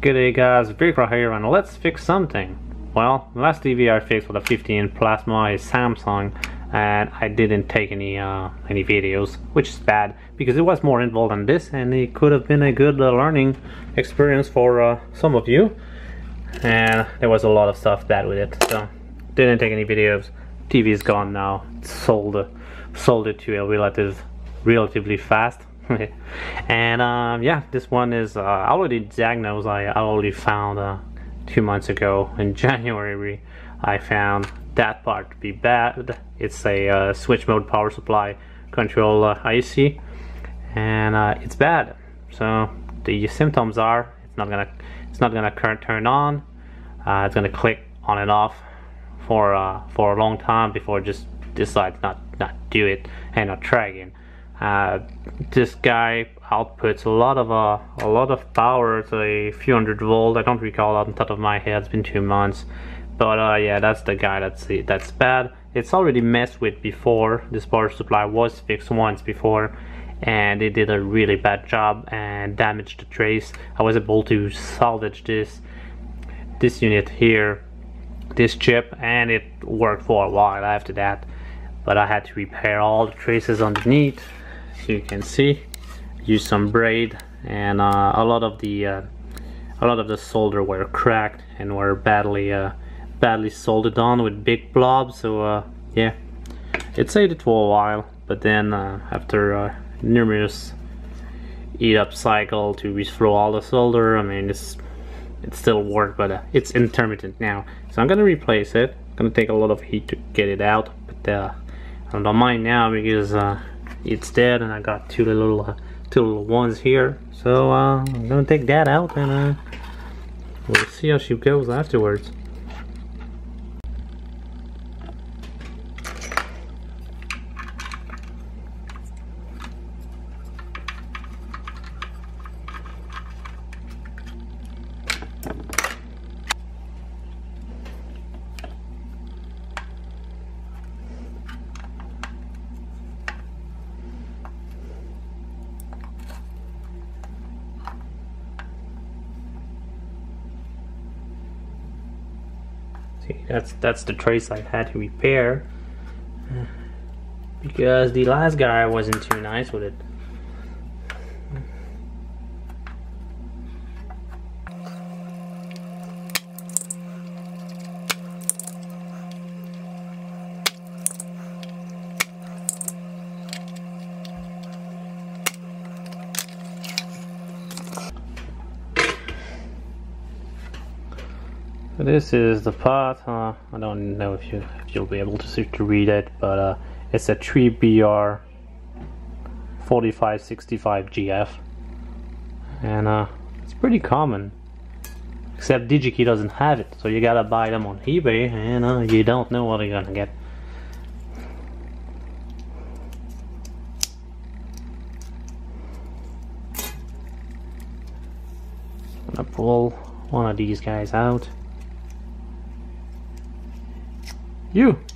Good day guys, Victor here and let's fix something. Well, the last TV I fixed with a 50-inch plasma is Samsung and I didn't take any videos, which is bad because it was more involved than this and it could have been a good learning experience for some of you, and there was a lot of stuff bad with it, so didn't take any videos. TV is gone now. Sold it to a relatively fast. And yeah, this one is already diagnosed. I already found 2 months ago in January I found that part to be bad. It's a switch mode power supply control IC, and it's bad. So the symptoms are it's not gonna turn on. It's gonna click on and off for a long time before it just decides not do it and not try again. This guy outputs a lot of power. It's a few hundred volt. I don't recall off the top of my head. It's been 2 months, but yeah, that's the guy that's bad. It's already messed with before. This power supply was fixed once before, and it did a really bad job and damaged the trace. I was able to salvage this unit here, this chip, and it worked for a while after that. But I had to repair all the traces underneath. So you can see, use some braid, and a lot of the solder were cracked and were badly soldered on with big blobs. So yeah, it saved it for a while, but then after numerous heat up cycle to reflow all the solder, I mean it still worked, but it's intermittent now. So I'm gonna replace it. It's gonna take a lot of heat to get it out, but I don't mind now because it's dead, and I got two little ones here. So I'm gonna take that out, and we'll see how she goes afterwards. See, that's the trace I had to repair because the last guy wasn't too nice with it. This is the part. I don't know if you'll be able to read it, but it's a 3BR4565GF, and it's pretty common. Except DigiKey doesn't have it, so you gotta buy them on eBay, and you don't know what you're gonna get. I'm gonna pull one of these guys out.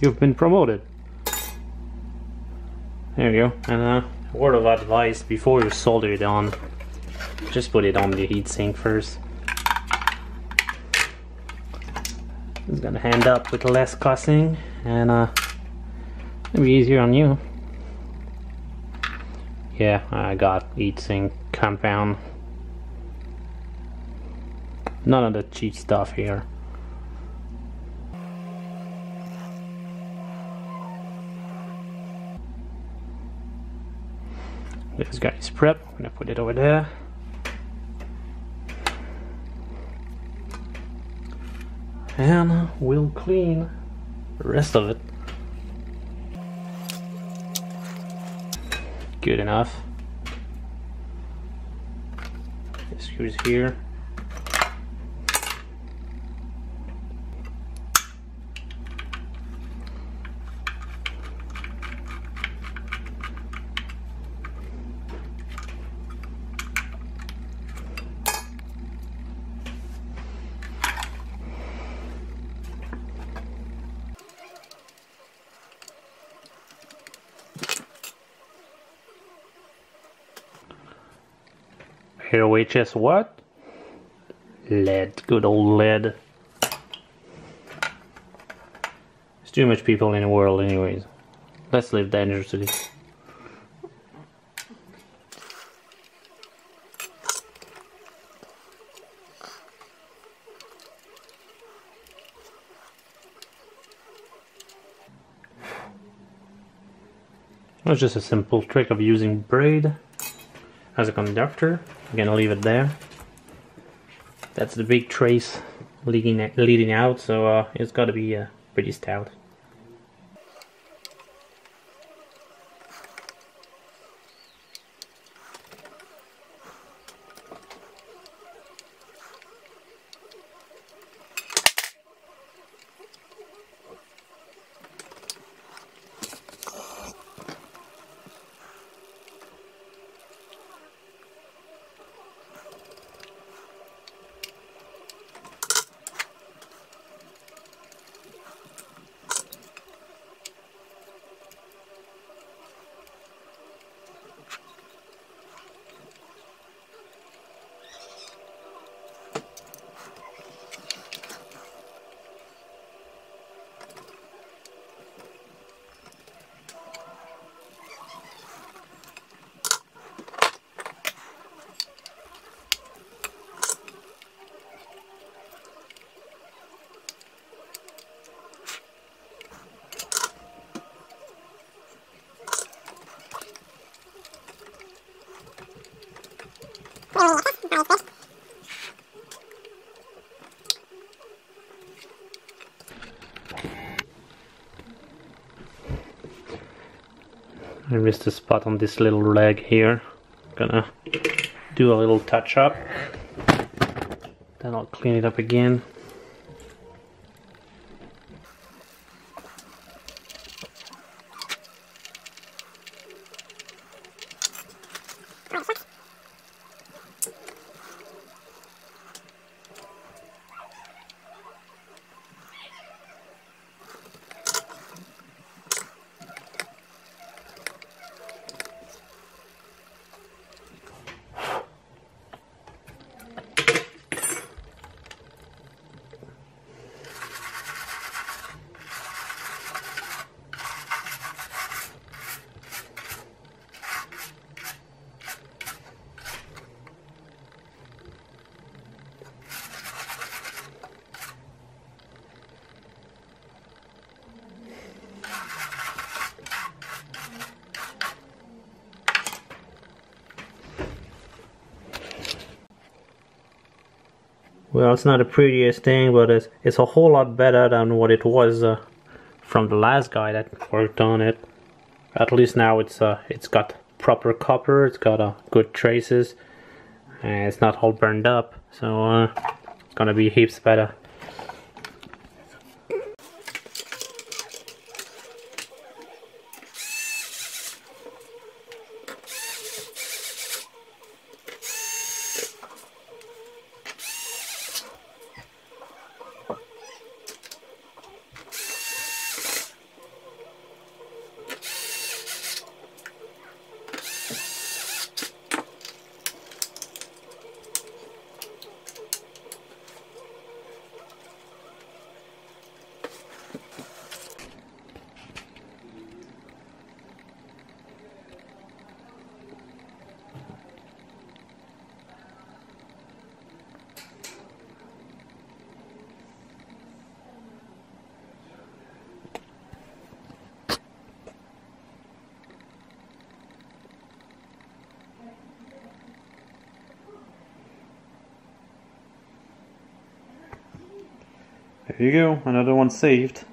You've been promoted. There you go. And a word of advice: before you solder it on, just put it on the heatsink first. It's gonna end up with less cussing, and it'll be easier on you. Yeah, I got heatsink compound. None of the cheap stuff here. This guy is prep. I'm gonna put it over there. And we'll clean the rest of it. Good enough. The screws here. Here, which is what? Lead, good old lead. There's too much people in the world anyways. Let's live dangerously. It's just a simple trick of using braid as a conductor. I'm gonna leave it there. That's the big trace leading out, so it's got to be pretty stout. I missed a spot on this little leg here. Gonna do a little touch up, then I'll clean it up again. Well, it's not the prettiest thing, but it's a whole lot better than what it was from the last guy that worked on it. At least now it's got proper copper, it's got good traces, and it's not all burned up, so it's gonna be heaps better. There you go, another one saved.